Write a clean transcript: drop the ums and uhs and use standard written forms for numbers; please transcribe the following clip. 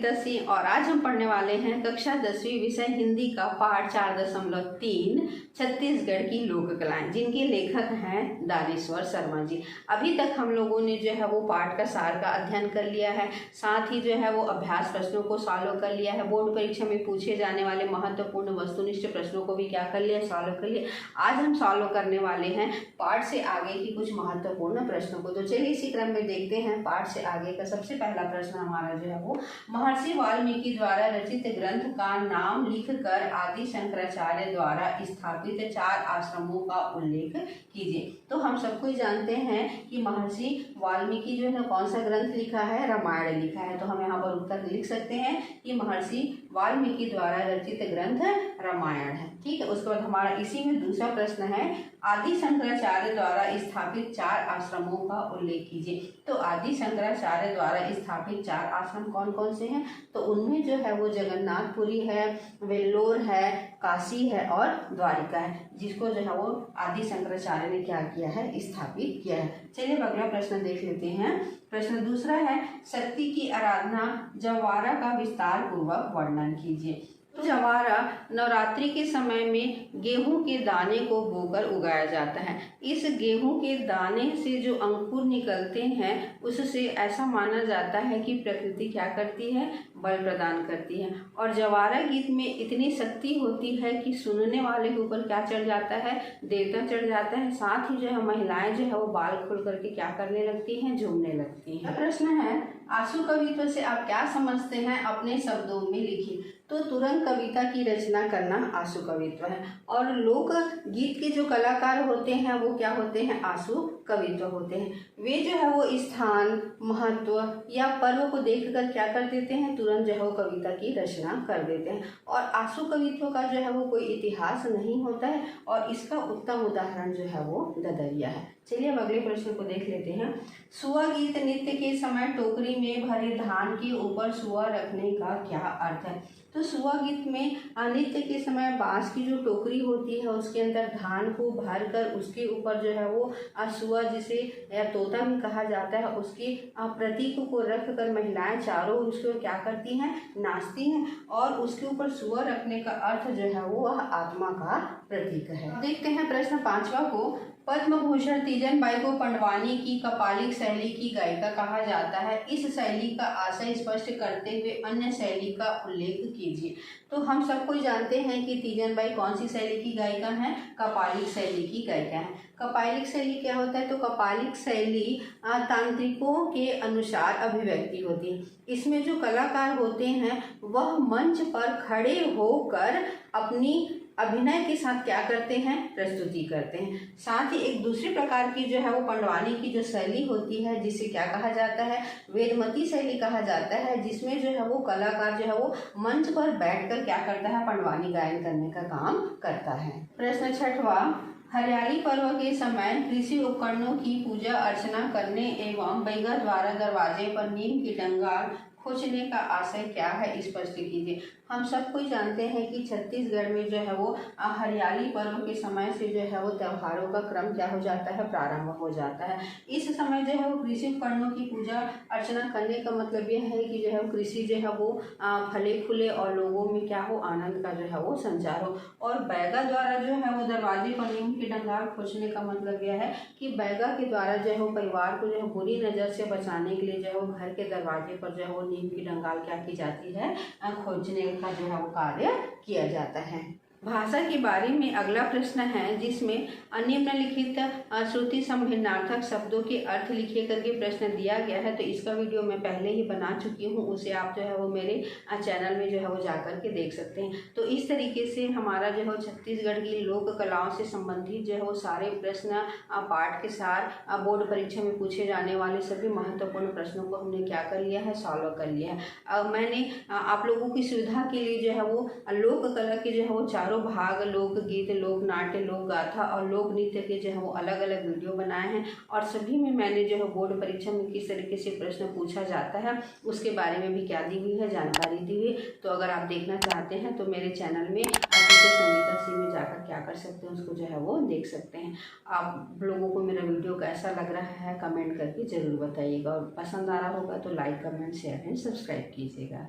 प्रियदर्शी और आज हम पढ़ने वाले हैं कक्षा 10वीं विषय हिंदी का पाठ 4.3 छत्तीसगढ़ की लोक कलाएं, जिनके लेखक हैं दानेश्वर शर्मा जी। अभी तक हम लोगों ने जो है वो पाठ का सार का अध्ययन कर लिया है, साथ ही जो है वो अभ्यास प्रश्नों को सॉल्व कर लिया है। बोर्ड परीक्षा में पूछे जाने वाले महत्वपूर्ण वस्तुनिष्ठ प्रश्नों को भी क्या कर लिया, सॉल्व कर लिया। आज हम सॉल्व करने वाले हैं पाठ से आगे की कुछ महत्वपूर्ण प्रश्नों को। तो चलिए इसी क्रम में देखते हैं पाठ से आगे का सबसे पहला प्रश्न हमारा जो है वो, महर्षि वाल्मीकि द्वारा रचित ग्रंथ का नाम लिखकर आदि शंकराचार्य द्वारा स्थापित 4 आश्रमों का उल्लेख कीजिए। तो हम सबको जानते हैं कि महर्षि वाल्मीकि जो है कौन सा ग्रंथ लिखा है, रामायण लिखा है। तो हम यहाँ पर उत्तर लिख सकते हैं कि महर्षि वाल्मीकि द्वारा रचित ग्रंथ रामायण है। ठीक है, उसके बाद हमारा इसी में दूसरा प्रश्न है, आदि शंकराचार्य द्वारा स्थापित 4 आश्रमों का उल्लेख कीजिए। तो आदि शंकराचार्य द्वारा स्थापित 4 आश्रम कौन कौन से हैं? तो उनमें जो है वो जगन्नाथपुरी है, वेल्लोर है, काशी है और द्वारिका है, जिसको जो है वो आदि शंकराचार्य ने क्या किया है, स्थापित किया है। चलिए अगला प्रश्न देख लेते हैं। प्रश्न दूसरा है, शक्ति की आराधना जवारा का विस्तार पूर्वक वर्णन कीजिए। तो जवारा नवरात्रि के समय में गेहूं के दाने को बोकर उगाया जाता है। इस गेहूं के दाने से जो अंकुर निकलते हैं उससे ऐसा माना जाता है कि प्रकृति क्या करती है, बल प्रदान करती है। और जवारा गीत में इतनी शक्ति होती है कि सुनने वाले के ऊपर क्या चढ़ जाता है, देवता चढ़ जाता है। साथ ही जो है महिलाएं जो है वो बाल खोल करके क्या करने लगती हैं, झूमने लगती हैं। प्रश्न है, आशु कवित्व से आप क्या समझते हैं, अपने शब्दों में लिखिए। तो तुरंत कविता की रचना करना आशु कवित्व है। और लोक गीत के जो कलाकार होते हैं वो क्या होते हैं, आशु कवित्व होते हैं। वे जो है वो स्थान, महत्व या पर्व को देखकर क्या कर देते हैं, तुरंत जो है वो कविता की रचना कर देते हैं। और आशु कवित्व का जो है वो कोई इतिहास नहीं होता है और इसका उत्तम उदाहरण जो है वो ददरिया है। चलिए अब अगले प्रश्न को देख लेते हैं। सुआ गीत नृत्य के समय टोकरी में भरे धान के ऊपर सुआ रखने का क्या अर्थ है? तो सुआ गीत में नृत्य के समय बांस की जो टोकरी होती है उसके अंदर धान को भरकर उसके ऊपर जो है वो सुआ, जिसे या तोता भी कहा जाता है, उसके प्रतीक को रख कर महिलाएं चारों उसको क्या करती हैं, नाचती हैं। और उसके ऊपर सुआ रखने का अर्थ जो है वो आत्मा का प्रतीक है। देखते हैं प्रश्न 5वां को, पद्म भूषण तीजन बाई को पंडवानी की कपालिक शैली की गायिका कहा जाता है। इस शैली का आशय स्पष्ट करते हुए अन्य शैली का उल्लेख कीजिए। तो हम सबको जानते हैं कि तीजन बाई कौन सी शैली की गायिका है, कपालिक शैली की गायिका है। कपालिक शैली क्या होता है? तो कपालिक शैली तांत्रिकों के अनुसार अभिव्यक्ति होती है। इसमें जो कलाकार होते हैं वह मंच पर खड़े होकर अपनी अभिनय के साथ क्या करते हैं, प्रस्तुति करते हैं। साथ ही एक दूसरी प्रकार की जो है वो पंडवानी की जो शैली होती है, जिसे क्या कहा जाता है, वेदमती शैली कहा जाता है, जिसमें जो है वो कलाकार जो है वो मंच पर बैठकर क्या करता है, पंडवानी गायन करने का काम करता है। प्रश्न 6वां, हरियाली पर्व के समय कृषि उपकरणों की पूजा अर्चना करने एवं बैगा द्वारा दरवाजे पर नीम की डंगाल खोजने का आशय क्या है, स्पष्ट कीजिए। हम सबको जानते हैं कि छत्तीसगढ़ में जो है वो हरियाली पर्व के समय से जो है वो त्योहारों का क्रम क्या हो जाता है, प्रारंभ हो जाता है। इस समय जो है वो कृषि उपकरणों की पूजा अर्चना करने का मतलब यह है कि जो है कृषि जो है वो फले फूले और लोगों में क्या हो, आनंद का जो है वो संचार हो। और बैगा द्वारा जो है वो दरवाजे पर नीम की डंगाल खोजने का मतलब यह है कि बैगा के द्वारा जो है वो परिवार को जो है बुरी नज़र से बचाने के लिए जो है वो घर के दरवाजे पर जो है वो नीम की डंगाल क्या की जाती है, खोजने का जो है वो कार्य किया जाता है। भाषा के बारे में अगला प्रश्न है, जिसमें निम्नलिखित श्रुति संभिन्नार्थक शब्दों के अर्थ लिखिए करके प्रश्न दिया गया है। तो इसका वीडियो मैं पहले ही बना चुकी हूँ, उसे आप जो है वो मेरे चैनल में जो है वो जाकर के देख सकते हैं। तो इस तरीके से हमारा जो है छत्तीसगढ़ की लोक कलाओं से संबंधित जो है वो सारे प्रश्न पाठ के सार बोर्ड परीक्षा में पूछे जाने वाले सभी महत्वपूर्ण प्रश्नों को हमने क्या कर लिया है, सॉल्व कर लिया है। मैंने आप लोगों की सुविधा के लिए जो है वो लोक कला के जो है वो चारों भाग, लोकगीत, लोक नाट्य, लोक गाथा और लोक नृत्य के जो है वो अलग अलग वीडियो बनाए हैं। और सभी में मैंने जो है बोर्ड परीक्षा में किस तरीके से प्रश्न पूछा जाता है उसके बारे में भी क्या दी हुई है, जानकारी दी हुई। तो अगर आप देखना चाहते हैं तो मेरे चैनल में टीचर संगीता सी में जाकर क्या कर सकते हैं, उसको जो है वो देख सकते हैं। आप लोगों को मेरा वीडियो कैसा लग रहा है कमेंट करके ज़रूर बताइएगा, और पसंद आ रहा होगा तो like, comment, share and subscribe कीजिएगा।